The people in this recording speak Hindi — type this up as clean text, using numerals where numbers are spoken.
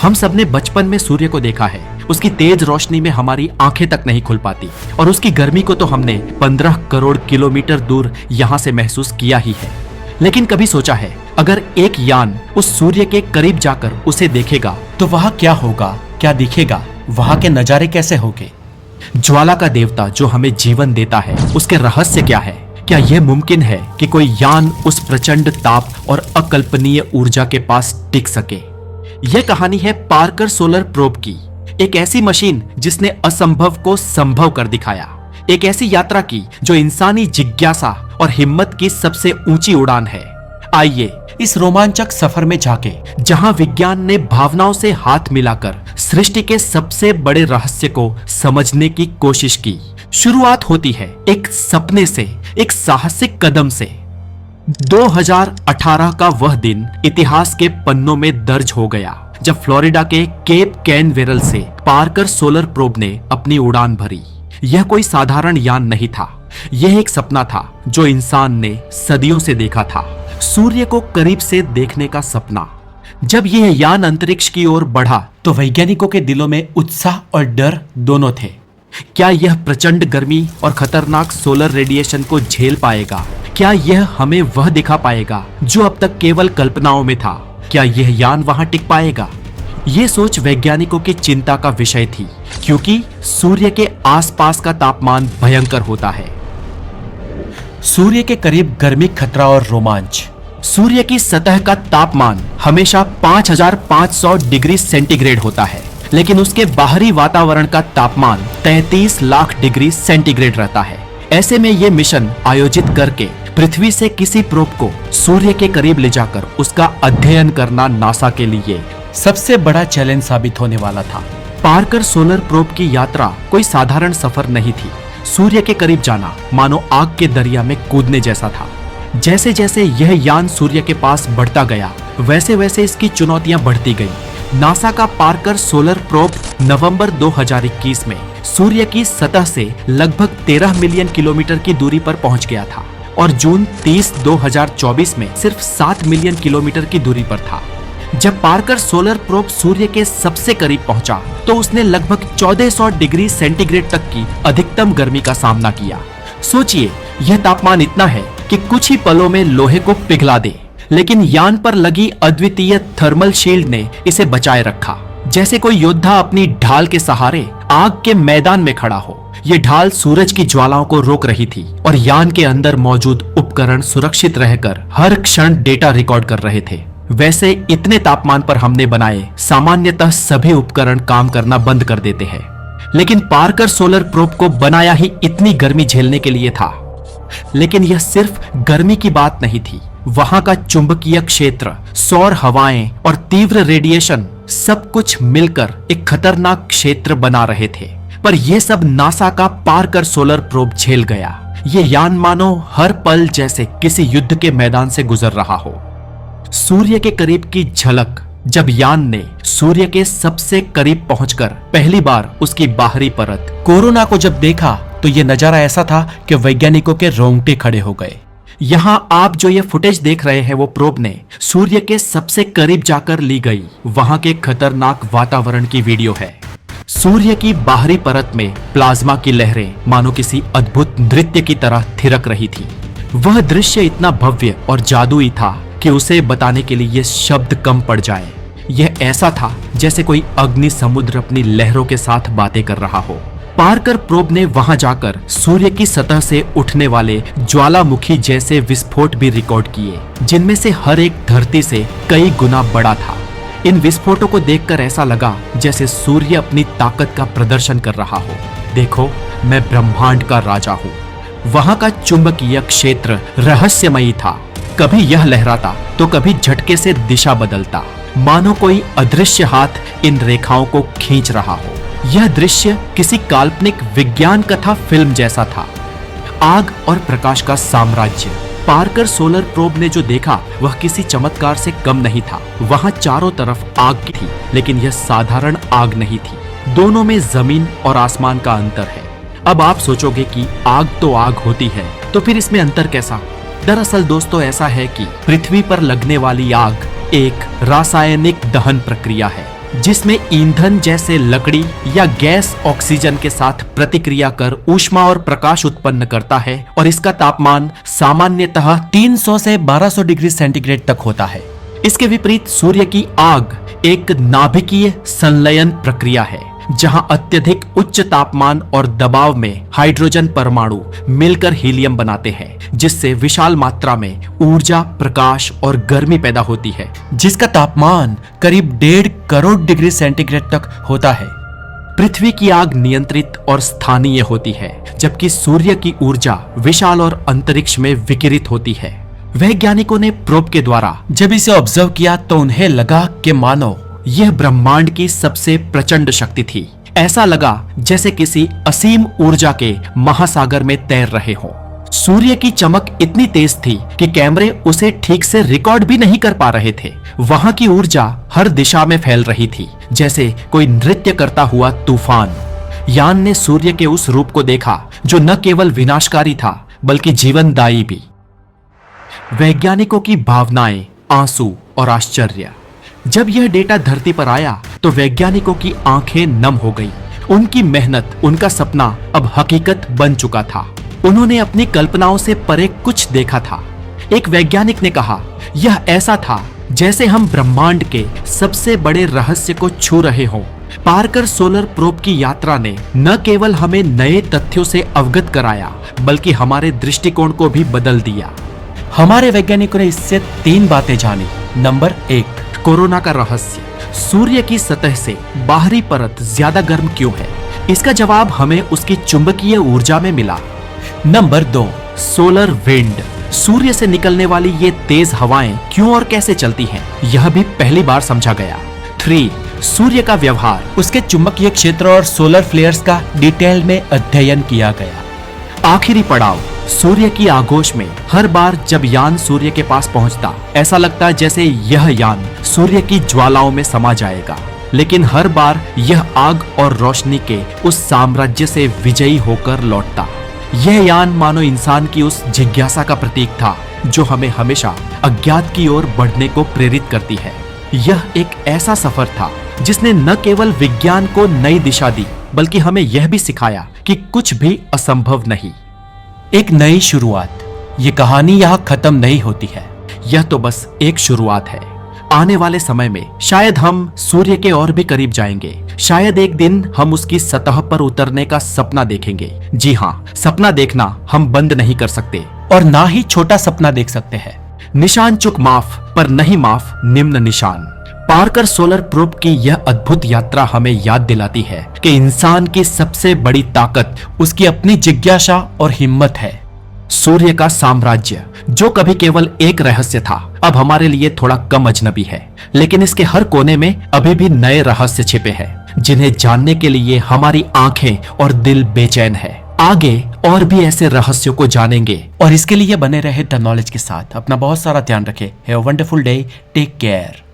हम सबने बचपन में सूर्य को देखा है। उसकी तेज रोशनी में हमारी आंखें तक नहीं खुल पाती और उसकी गर्मी को तो हमने 15 करोड़ किलोमीटर दूर यहाँ से महसूस किया ही है। लेकिन कभी सोचा है अगर एक यान उस सूर्य के करीब जाकर उसे देखेगा तो वहां क्या होगा, क्या दिखेगा, वहां के नजारे कैसे होंगे? ज्वाला का देवता जो हमें जीवन देता है, उसके रहस्य क्या है? क्या यह मुमकिन है कि कोई यान उस प्रचंड ताप और अकल्पनीय ऊर्जा के पास टिक सके? यह कहानी है पार्कर सोलर प्रोब की, एक ऐसी मशीन जिसने असंभव को संभव कर दिखाया, एक ऐसी यात्रा की जो इंसानी जिज्ञासा और हिम्मत की सबसे ऊंची उड़ान है। आइए इस रोमांचक सफर में जाके जहां विज्ञान ने भावनाओं से हाथ मिलाकर सृष्टि के सबसे बड़े रहस्य को समझने की कोशिश की। शुरुआत होती है एक सपने से, एक साहसिक कदम से। 2018 का वह दिन इतिहास के पन्नों में दर्ज हो गया जब फ्लोरिडा के केप कैनवेरल से पार्कर सोलर प्रोब ने अपनी उड़ान भरी। यह कोई साधारण यान नहीं था, यह एक सपना था जो इंसान ने सदियों से देखा था, सूर्य को करीब से देखने का सपना। जब यह यान अंतरिक्ष की ओर बढ़ा तो वैज्ञानिकों के दिलों में उत्साह और डर दोनों थे। क्या यह प्रचंड गर्मी और खतरनाक सोलर रेडिएशन को झेल पाएगा? क्या यह हमें वह दिखा पाएगा जो अब तक केवल कल्पनाओं में था? क्या यह यान वहां टिक पाएगा? ये सोच वैज्ञानिकों की चिंता का विषय थी, क्योंकि सूर्य के आसपास का तापमान भयंकर होता है। सूर्य के करीब गर्मी, खतरा और रोमांच। सूर्य की सतह का तापमान हमेशा 5500 डिग्री सेंटीग्रेड होता है, लेकिन उसके बाहरी वातावरण का तापमान 33 लाख डिग्री सेंटीग्रेड रहता है। ऐसे में ये मिशन आयोजित करके पृथ्वी से किसी प्रोब को सूर्य के करीब ले जाकर उसका अध्ययन करना नासा के लिए सबसे बड़ा चैलेंज साबित होने वाला था। पार्कर सोलर प्रोब की यात्रा कोई साधारण सफर नहीं थी। सूर्य के करीब जाना मानो आग के दरिया में कूदने जैसा था। जैसे जैसे यह यान सूर्य के पास बढ़ता गया, वैसे वैसे इसकी चुनौतियां बढ़ती गईं। नासा का पार्कर सोलर प्रोब नवंबर 2021 में सूर्य की सतह से लगभग 13 मिलियन किलोमीटर की दूरी पर पहुंच गया था और जून 30, 2024 में सिर्फ 7 मिलियन किलोमीटर की दूरी पर था। जब पार्कर सोलर प्रोब सूर्य के सबसे करीब पहुंचा तो उसने लगभग 1400 डिग्री सेंटीग्रेड तक की अधिकतम गर्मी का सामना किया। सोचिए, यह तापमान इतना है कि कुछ ही पलों में लोहे को पिघला दे, लेकिन यान पर लगी अद्वितीय थर्मल शील्ड ने इसे बचाए रखा, जैसे कोई योद्धा अपनी ढाल के सहारे आग के मैदान में खड़ा हो। ये ढाल सूरज की ज्वालाओं को रोक रही थी और यान के अंदर मौजूद उपकरण सुरक्षित रहकर हर क्षण डेटा रिकॉर्ड कर रहे थे। वैसे इतने तापमान पर हमने बनाए सामान्यतः सभी उपकरण काम करना बंद कर देते हैं, लेकिन पार्कर सोलर प्रोब को बनाया ही इतनी गर्मी झेलने के लिए था। लेकिन यह सिर्फ गर्मी की बात नहीं थी, वहां का चुंबकीय क्षेत्र, सौर हवाएं और तीव्र रेडिएशन सब कुछ मिलकर एक खतरनाक क्षेत्र बना रहे थे। पर यह सब नासा का पार्कर सोलर प्रोब झेल गया। ये यान मानो हर पल जैसे किसी युद्ध के मैदान से गुजर रहा हो। सूर्य के करीब की झलक। जब यान ने सूर्य के सबसे करीब पहुंचकर पहली बार उसकी बाहरी परत कोरोना को जब देखा तो यह नजारा ऐसा था कि वैज्ञानिकों के रोंगटे खड़े हो गए। यहाँ आप जो ये फुटेज देख रहे हैं वो प्रोब ने सूर्य के सबसे करीब जाकर ली गई वहां के खतरनाक वातावरण की वीडियो है। सूर्य की बाहरी परत में प्लाज्मा की लहरें मानो किसी अद्भुत नृत्य की तरह थिरक रही थी। वह दृश्य इतना भव्य और जादुई था कि उसे बताने के लिए शब्द कम पड़ जाए। यह ऐसा था जैसे कोई अग्नि समुद्र अपनी लहरों के साथ बातें कर रहा हो। पार्कर प्रोब ने वहां जाकर सूर्य की सतह से उठने वाले ज्वालामुखी जैसे विस्फोट भी रिकॉर्ड किए, जिनमें से हर एक धरती से कई गुना बड़ा था। इन विस्फोटों को देखकर ऐसा लगा जैसे सूर्य अपनी ताकत का प्रदर्शन कर रहा हो। देखो, मैं ब्रह्मांड का राजा हूँ। वहां का चुंबकीय क्षेत्र रहस्यमयी था। कभी यह लहराता तो कभी झटके से दिशा बदलता, मानो कोई अदृश्य हाथ इन रेखाओं को खींच रहा हो। यह दृश्य किसी काल्पनिक विज्ञान कथा फिल्म जैसा था। आग और प्रकाश का साम्राज्य। पार्कर सोलर प्रोब ने जो देखा वह किसी चमत्कार से कम नहीं था। वहां चारों तरफ आग थी, लेकिन यह साधारण आग नहीं थी। दोनों में जमीन और आसमान का अंतर है। अब आप सोचोगे कि आग तो आग होती है, तो फिर इसमें अंतर कैसा? दरअसल दोस्तों ऐसा है कि पृथ्वी पर लगने वाली आग एक रासायनिक दहन प्रक्रिया है जिसमें ईंधन जैसे लकड़ी या गैस ऑक्सीजन के साथ प्रतिक्रिया कर ऊष्मा और प्रकाश उत्पन्न करता है और इसका तापमान सामान्यतः 300 से 1200 डिग्री सेंटीग्रेड तक होता है। इसके विपरीत सूर्य की आग एक नाभिकीय संलयन प्रक्रिया है, जहां अत्यधिक उच्च तापमान और दबाव में हाइड्रोजन परमाणु मिलकर हीलियम बनाते हैं, जिससे विशाल मात्रा में ऊर्जा, प्रकाश और गर्मी पैदा होती है, जिसका तापमान करीब 1.5 करोड़ डिग्री सेंटीग्रेड तक होता है। पृथ्वी की आग नियंत्रित और स्थानीय होती है, जबकि सूर्य की ऊर्जा विशाल और अंतरिक्ष में विकिरित होती है। वैज्ञानिकों ने प्रोब के द्वारा जब इसे ऑब्जर्व किया तो उन्हें लगा कि मानो यह ब्रह्मांड की सबसे प्रचंड शक्ति थी। ऐसा लगा जैसे किसी असीम ऊर्जा के महासागर में तैर रहे हों। सूर्य की चमक इतनी तेज थी कि कैमरे उसे ठीक से रिकॉर्ड भी नहीं कर पा रहे थे। वहां की ऊर्जा हर दिशा में फैल रही थी, जैसे कोई नृत्य करता हुआ तूफान। यान ने सूर्य के उस रूप को देखा जो न केवल विनाशकारी था बल्कि जीवनदायी भी। वैज्ञानिकों की भावनाएं, आंसू और आश्चर्य। जब यह डेटा धरती पर आया तो वैज्ञानिकों की आंखें नम हो गई। उनकी मेहनत, उनका सपना अब हकीकत बन चुका था। उन्होंने अपनी कल्पनाओं से परे कुछ देखा था। एक वैज्ञानिक ने कहा, यह ऐसा था जैसे हम ब्रह्मांड के सबसे बड़े रहस्य को छू रहे हों। पार्कर सोलर प्रोब की यात्रा ने न केवल हमें नए तथ्यों से अवगत कराया, बल्कि हमारे दृष्टिकोण को भी बदल दिया। हमारे वैज्ञानिकों ने इससे 3 बातें जानी। नंबर 1, कोरोना का रहस्य। सूर्य की सतह से बाहरी परत ज्यादा गर्म क्यों है? इसका जवाब हमें उसकी चुंबकीय ऊर्जा में मिला। Number 2, solar wind. सूर्य से निकलने वाली ये तेज हवाएं क्यों और कैसे चलती हैं, यह भी पहली बार समझा गया। 3, सूर्य का व्यवहार। उसके चुंबकीय क्षेत्र और सोलर फ्लेयर्स का डिटेल में अध्ययन किया गया। आखिरी पड़ाव, सूर्य की आगोश में। हर बार जब यान सूर्य के पास पहुंचता, ऐसा लगता जैसे यह यान सूर्य की ज्वालाओं में समा जाएगा, लेकिन हर बार यह आग और रोशनी के उस साम्राज्य से विजयी होकर लौटता। यह यान मानो इंसान की उस जिज्ञासा का प्रतीक था जो हमें हमेशा अज्ञात की ओर बढ़ने को प्रेरित करती है। यह एक ऐसा सफर था जिसने न केवल विज्ञान को नई दिशा दी, बल्कि हमें यह भी सिखाया कि कुछ भी असंभव नहीं। एक नई शुरुआत। ये कहानी यहाँ खत्म नहीं होती है। यह तो बस एक शुरुआत है। आने वाले समय में शायद हम सूर्य के और भी करीब जाएंगे। शायद एक दिन हम उसकी सतह पर उतरने का सपना देखेंगे। जी हाँ, सपना देखना हम बंद नहीं कर सकते, और ना ही छोटा सपना देख सकते हैं। निशान चुक माफ, पर नहीं माफ निम्न निशान। पार्कर सोलर प्रोब की यह अद्भुत यात्रा हमें याद दिलाती है कि इंसान की सबसे बड़ी ताकत उसकी अपनी जिज्ञासा और हिम्मत है। सूर्य का साम्राज्य, जो कभी केवल एक रहस्य था, अब हमारे लिए थोड़ा कम अजनबी है, लेकिन इसके हर कोने में अभी भी नए रहस्य छिपे हैं, जिन्हें जानने के लिए हमारी आंखें और दिल बेचैन है। आगे और भी ऐसे रहस्यों को जानेंगे, और इसके लिए बने रहे द नॉलेज के साथ। अपना बहुत सारा ध्यान रखें। Have a wonderful day. Take care.